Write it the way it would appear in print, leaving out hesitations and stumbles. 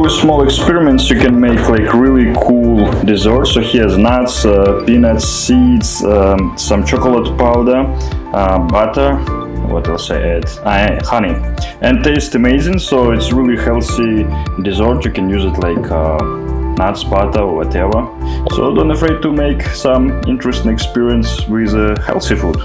with small experiments you can make like really cool desserts. So he has nuts, peanuts, seeds, some chocolate powder, butter, what else I add? Honey, and tastes amazing. So it's really healthy dessert. You can use it like nuts, butter, or whatever. So don't afraid to make some interesting experience with healthy food.